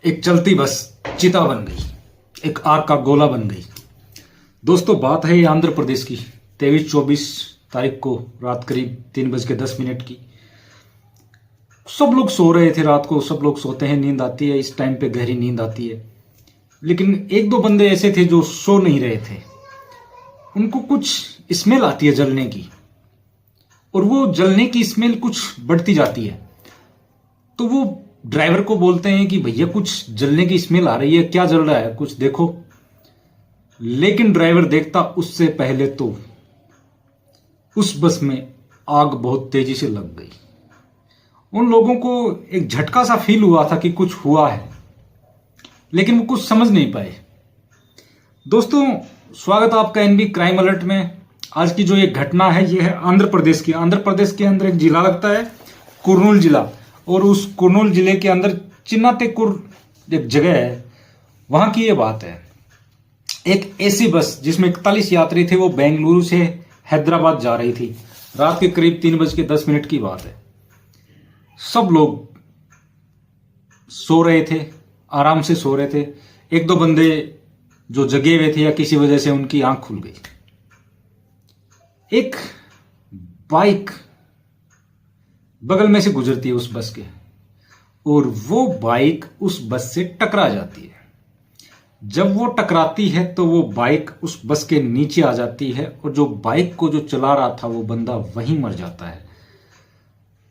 एक चलती बस चिता बन गई, एक आग का गोला बन गई। दोस्तों, बात है आंध्र प्रदेश की 23-24 तारीख को रात करीब 3:10 की। सब लोग सो रहे थे। रात को सब लोग सोते हैं, नींद आती है, इस टाइम पे गहरी नींद आती है। लेकिन एक दो बंदे ऐसे थे जो सो नहीं रहे थे। उनको कुछ स्मेल आती है जलने की, और वो जलने की स्मेल कुछ बढ़ती जाती है। तो वो ड्राइवर को बोलते हैं कि भैया कुछ जलने की स्मेल आ रही है, क्या जल रहा है, कुछ देखो। लेकिन ड्राइवर देखता उससे पहले तो उस बस में आग बहुत तेजी से लग गई। उन लोगों को एक झटका सा फील हुआ था कि कुछ हुआ है, लेकिन वो कुछ समझ नहीं पाए। दोस्तों, स्वागत है आपका एनबी क्राइम अलर्ट में। आज की जो ये घटना है, ये है आंध्र प्रदेश की। आंध्र प्रदेश के अंदर एक जिला लगता है कुर्नूल जिला, और उस कुर्नूल जिले के अंदर चिन्नातेकुर एक जगह है, वहां की ये बात है। एक एसी बस जिसमें 41 यात्री थे, वो बेंगलुरु से हैदराबाद जा रही थी। रात के करीब 3:10 की बात है। सब लोग सो रहे थे, आराम से सो रहे थे। एक दो बंदे जो जगे हुए थे या किसी वजह से उनकी आंख खुल गई। एक बाइक बगल में से गुजरती है उस बस के, और वो बाइक उस बस से टकरा जाती है। जब वो टकराती है तो वो बाइक उस बस के नीचे आ जाती है, और जो बाइक को जो चला रहा था वो बंदा वहीं मर जाता है।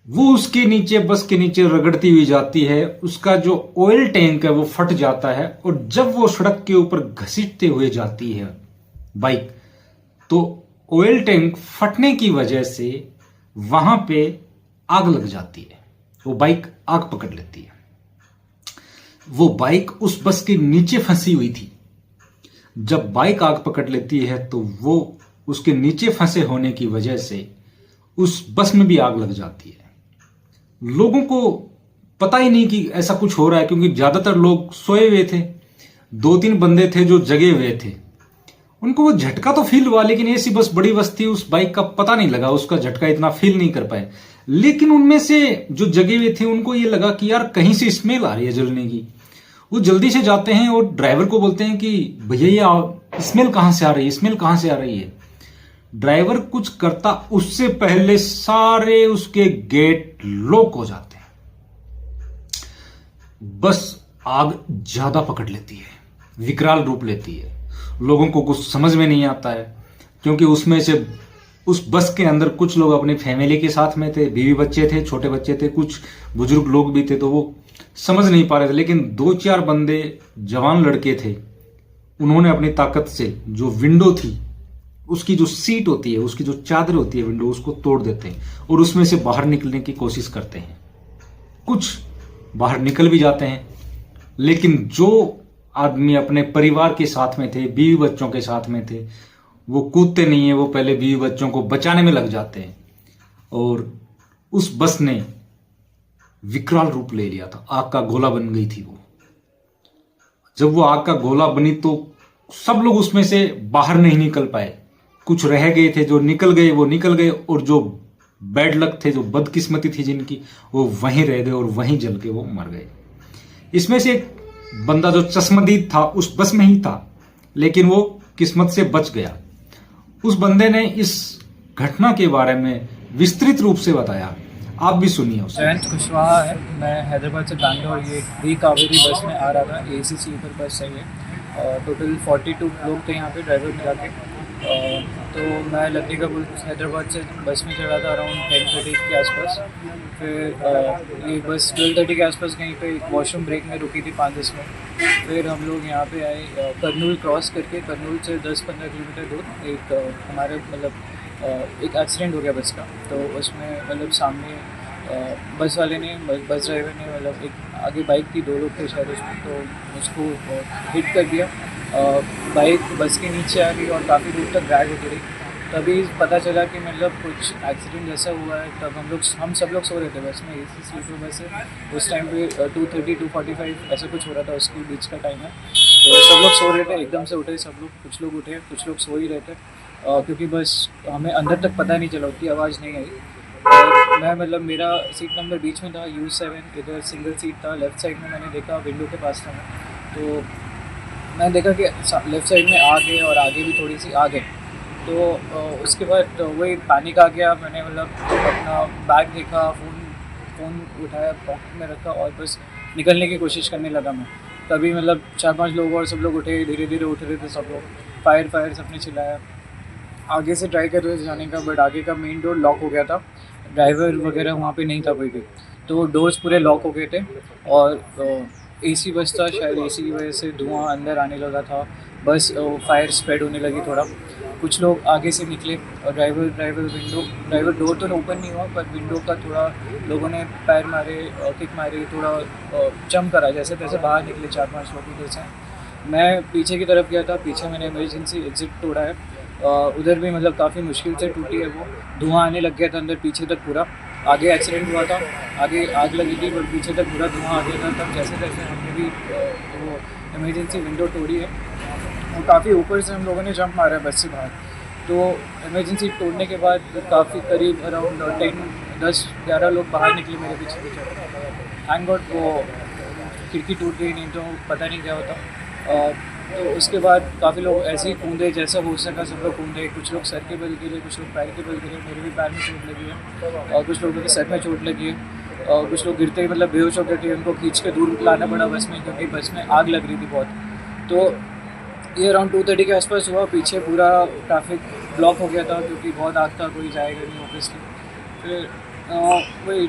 वो उसके नीचे, बस के नीचे रगड़ती हुई जाती है। उसका जो ऑयल टैंक है वो फट जाता है, और जब वो सड़क के ऊपर घसीटते हुए जाती है बाइक, तो ऑयल टैंक फटने की वजह से वहां पे आग लग जाती है। वो बाइक आग पकड़ लेती है। वो बाइक उस बस के नीचे फंसी हुई थी। जब बाइक आग पकड़ लेती है तो वो उसके नीचे फंसे होने की वजह से उस बस में भी आग लग जाती है। लोगों को पता ही नहीं कि ऐसा कुछ हो रहा है, क्योंकि ज्यादातर लोग सोए हुए थे। 2-3 बंदे थे जो जगे हुए थे। उनको वो झटका तो फील हुआ, लेकिन ऐसी बस बड़ी बस थी, उस बाइक का पता नहीं लगा, उसका झटका इतना फील नहीं कर पाए। लेकिन उनमें से जो जगे हुए थे उनको ये लगा कि यार कहीं से स्मेल आ रही है जलने की। वो जल्दी से जाते हैं और ड्राइवर को बोलते हैं कि भैया ये स्मेल कहां से आ रही है, स्मेल कहां से आ रही है। ड्राइवर कुछ करता उससे पहले सारे उसके गेट लॉक हो जाते हैं। बस आग ज्यादा पकड़ लेती है, विकराल रूप लेती है। लोगों को कुछ समझ में नहीं आता है, क्योंकि उसमें से उस बस के अंदर कुछ लोग अपनी फैमिली के साथ में थे, बीवी बच्चे थे, छोटे बच्चे थे, कुछ बुजुर्ग लोग भी थे, तो वो समझ नहीं पा रहे थे। लेकिन 2-4 बंदे जवान लड़के थे, उन्होंने अपनी ताकत से जो विंडो थी, उसकी जो सीट होती है, उसकी जो चादर होती है विंडो, उसको तोड़ देते हैं और उसमें से बाहर निकलने की कोशिश करते हैं। कुछ बाहर निकल भी जाते हैं, लेकिन जो आदमी अपने परिवार के साथ में थे, बीवी बच्चों के साथ में थे, वो कूदते नहीं है, वो पहले बीवी बच्चों को बचाने में लग जाते हैं। और उस बस ने विकराल रूप ले लिया था, आग का गोला बन गई थी वो। जब वो आग का गोला बनी तो सब लोग उसमें से बाहर नहीं निकल पाए। कुछ रह गए थे, जो निकल गए वो निकल गए, और जो बैड लक थे, जो बदकिस्मती थी जिनकी, वो वहीं रह गए और वहीं जल के वो मर गए। इसमें से एक बंदा जो चश्मदीद था उस बस में ही था, लेकिन वो किस्मत से बच गया। उस बंदे ने इस घटना के बारे में विस्तृत रूप से बताया, आप भी सुनिए उसे। जयंत कुशवाहा है। मैं हैदराबाद से बैंगलोर ये प्री कावेरी बस में आ रहा था। एसी स्लीपर बस है ये। टोटल 42 लोग थे यहाँ पे, ड्राइवर मिला के। तो मैं लद्दी का पुल हैदराबाद से बस में चढ़ा था अराउंड 10:30 के आसपास। फिर ये बस 12:30 के आसपास कहीं पे वॉशरूम ब्रेक में रुकी थी 5-10 मिनट। फिर हम लोग यहाँ पे आए, कर्नूल क्रॉस करके। कर्नूल से 10-15 किलोमीटर दूर एक हमारे एक एक्सीडेंट हो गया बस का। तो उसमें सामने बस वाले ने, बस ड्राइवर ने एक आगे बाइक थी, 2 लोग थे शायद उसमें, तो उसको हिट कर दिया। बाइक बस के नीचे आ गई और काफ़ी दूर तक ड्रैग होती रही। तभी पता चला कि कुछ एक्सीडेंट जैसा हुआ है। तब हम सब लोग सो रहे थे बस में, एसी स्लीपर बस है। उस टाइम पे 2:30-2:45 ऐसा कुछ हो रहा था, उसके बीच का टाइम है। तो सब लोग सो रहे थे, एकदम से उठे सब लोग। कुछ लोग उठे, कुछ लोग सो ही रहे थे, क्योंकि बस हमें अंदर तक पता नहीं चला, उतनी आवाज़ नहीं आई। और मैं मतलब मेरा सीट नंबर बीच में था U7, इधर सिंगल सीट था। लेफ़्ट साइड में मैंने देखा विंडो के पास था मैं, तो मैंने देखा कि लेफ़्ट साइड में आग है और आगे भी थोड़ी सी आग है। तो उसके बाद वही पैनिक आ गया। मैंने मतलब अपना बैग देखा, फ़ोन उठाया, पॉकेट में रखा और बस निकलने की कोशिश करने लगा मैं। तभी मतलब 4-5 लोग और सब लोग उठे, धीरे-धीरे उठ रहे थे सब लोग। फायर सबने चिल्लाया। आगे से ट्राई कर रहे थे जाने का, बट आगे का मेन डोर लॉक हो गया था। ड्राइवर वगैरह वहाँ पे नहीं था कोई भी, तो डोर्स पूरे लॉक हो गए थे। और एसी बस था, शायद एसी की वजह से धुआं अंदर आने लगा था। बस फायर स्प्रेड होने लगी थोड़ा। कुछ लोग आगे से निकले और ड्राइवर डोर तो ओपन नहीं हुआ, पर विंडो का थोड़ा लोगों ने पैर मारे, किक मारी, थोड़ा जंप करा, जैसे तैसे बाहर निकले 4-5 लोग उधर से। मैं पीछे की तरफ गया था, पीछे मैंने इमरजेंसी एग्ज़िट तोड़ा है। उधर भी मतलब काफ़ी मुश्किल से टूटी है वो। धुआं आने लग गया था अंदर पीछे तक पूरा। आगे एक्सीडेंट हुआ था, आगे आग लगी थी, पर पीछे तक पूरा धुआं आ गया था। तब जैसे तैसे हमने भी वो इमरजेंसी विंडो तोड़ी है और काफ़ी ऊपर से हम लोगों ने जंप मारा है बस से बाहर। तो इमरजेंसी तोड़ने के बाद काफ़ी करीब अराउंड 10-11 लोग बाहर निकले मेरे पीछे। थैंक गॉड वो खिड़की टूट गई, नहीं तो पता नहीं क्या होता। तो उसके बाद काफ़ी लोग ऐसे ही कूदे, जैसा हो सका सब लोग कूदे। कुछ लोग सर के बल गिरे, कुछ लोग पैर के बल गिरे। मेरे भी पैर में चोट लगी है और कुछ लोगों के सर में चोट लगी है और कुछ लोग गिरते ही मतलब बेहोश हो गए थे। उनको खींच के दूर लाना पड़ा बस में, क्योंकि बस में आग लग रही थी बहुत। तो ये अराउंड 2:30 के आसपास हुआ। पीछे पूरा ट्रैफिक ब्लॉक हो गया था क्योंकि बहुत आग था, कोई जाएगा नहीं ऑब्वियसली। फिर वही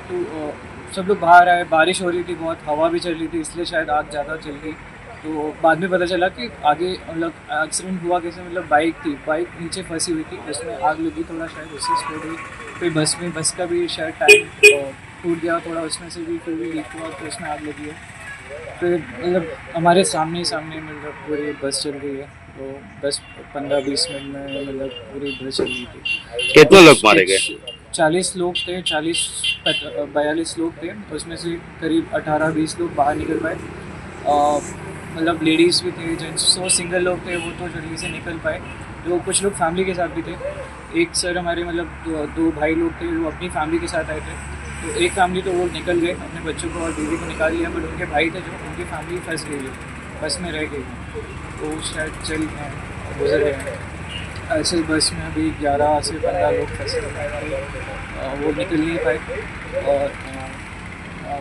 सब लोग बाहर आए। बारिश हो रही थी बहुत, हवा भी चल रही थी, इसलिए शायद आग ज़्यादा चल गई। तो बाद में पता चला कि आगे मतलब एक्सीडेंट हुआ कैसे, मतलब बाइक नीचे फंसी हुई थी, उसमें आग लगी, थोड़ा शायद उससे स्प्रेड हुई। फिर बस का भी शायद टाइम टूट गया थोड़ा, उसमें से भी फिर भी लीक हुआ, तो उसमें आग लगी है। फिर मतलब हमारे सामने मतलब पूरी बस चल गई है। तो 10-15-20 मिनट में मतलब पूरी बस चल गई थी। कितने लोग मारे गए? 40 लोग थे, 42 लोग थे। उसमें से करीब 18-20 लोग बाहर निकल पाए। मतलब लेडीज़ भी थे, जेंट्स। 100 सिंगल लोग थे, वो तो जल्दी से निकल पाए। जो कुछ लोग फैमिली के साथ भी थे। एक सर हमारे मतलब दो भाई लोग थे, वो अपनी फैमिली के साथ आए थे। तो एक फैमिली तो वो निकल गए, अपने बच्चों को और बीवी को निकाल लिया, बट उनके भाई थे जो, उनकी फैमिली फंस गई है, बस में रह गई है। तो शायद चल गुजर गए हैं। ऐसे बस में अभी 11 से 15 लोग फंसे थे, वो निकल नहीं पाए और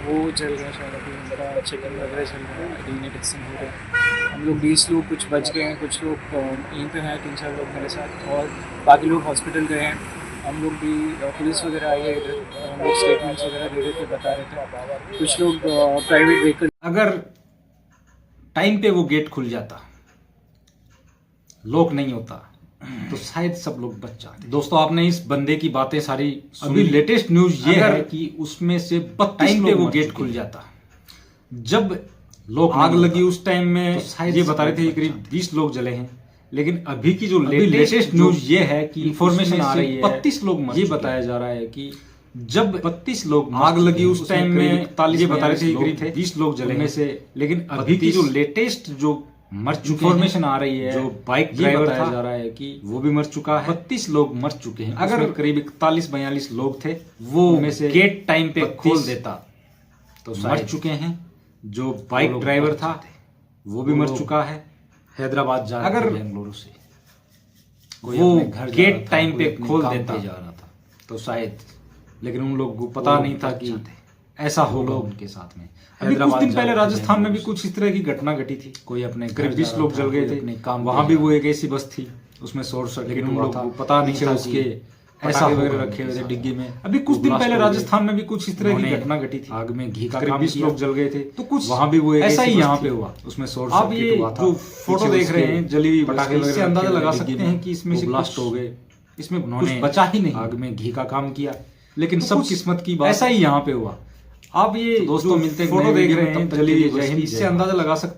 वो चल गया शायद। अभी उनका चेकअप वगैरह चल रहा है, डीएनए टेस्टिंग हो रहा है। हम लोग 20 लोग कुछ बच गए हैं, कुछ लोग यहीं पे हैं, 3-4 लोग मेरे साथ, और बाकी लोग हॉस्पिटल गए हैं। हम लोग भी पुलिस वगैरह आई है इधर, हम लोग स्टेटमेंट्स वगैरह दे रहे थे, बता रहे थे। कुछ लोग प्राइवेट व्हीकल। अगर टाइम पे वो गेट खुल जाता, लॉक नहीं होता, तो शायद सब लोग बच जाते। दोस्तों, आपने इस बंदे की बातें सारी अभी लेटेस्ट न्यूज ये है कि उसमें से 32 पे वो गेट खुल जाता। जब लोग आग लगी उस टाइम में तो ये बता रहे थे करीब 20 लोग जले हैं, लेकिन अभी की जो लेटेस्ट न्यूज ये है कि इंफॉर्मेशन आ रही है 32 लोग मर। ये बताया जा रहा है कि जब 32 लोग आग लगी उस टाइम में, ये बता रहे थे करीब 20 लोग जले में से, लेकिन अभी की जो लेटेस्ट जो मर चुके इंफॉर्मेशन आ रही है, जो बाइक ड्राइवर बताया जा रहा है कि वो भी मर चुका है। 32 लोग मर चुके हैं। अगर करीब 41-42 लोग थे, वो में से गेट टाइम पे खोल देता तो मर चुके हैं। जो बाइक ड्राइवर था वो भी मर चुका है, हैदराबाद जा रहा था बेंगलुरु से। वो गेट टाइम पे खोल देता जा रहा था तो शायद, लेकिन उन लोगों को पता नहीं था कि ऐसा होगा उनके साथ में। अभी कुछ दिन पहले राजस्थान में भी कुछ इस तरह की घटना घटी थी। कोई अपने करीब 20 लोग जल गए थे काम, वहां भी वो एक ऐसी बस थी, उसमें शॉर्ट सर्किट, लेकिन उन लोगों को पता नहीं था उसके ऐसा वगैरह रखे हुए थे डिग्गी में। अभी कुछ दिन पहले राजस्थान में भी कुछ इस तरह की घटना घटी थी, आग में घी का करीब 20 लोग जल गए थे। तो कुछ वहां भी वो ऐसा ही यहाँ पे हुआ, उसमें शॉर्ट सर्किट हुआ था। जो फोटो देख रहे हैं जली हुई पटाखे वगैरह, इससे अंदाजा लगा सकते हैं कि इसमें से ब्लास्ट हो गए, इसमें उन्होंने बचा ही नहीं, आग में घी का काम किया। लेकिन सब किस्मत की बात, ऐसा ही यहाँ पे हुआ। आप ये दोस्तों मिलते हैं, फोटो देख रहे हैं जली हुई, इससे अंदाजा लगा सकते हैं।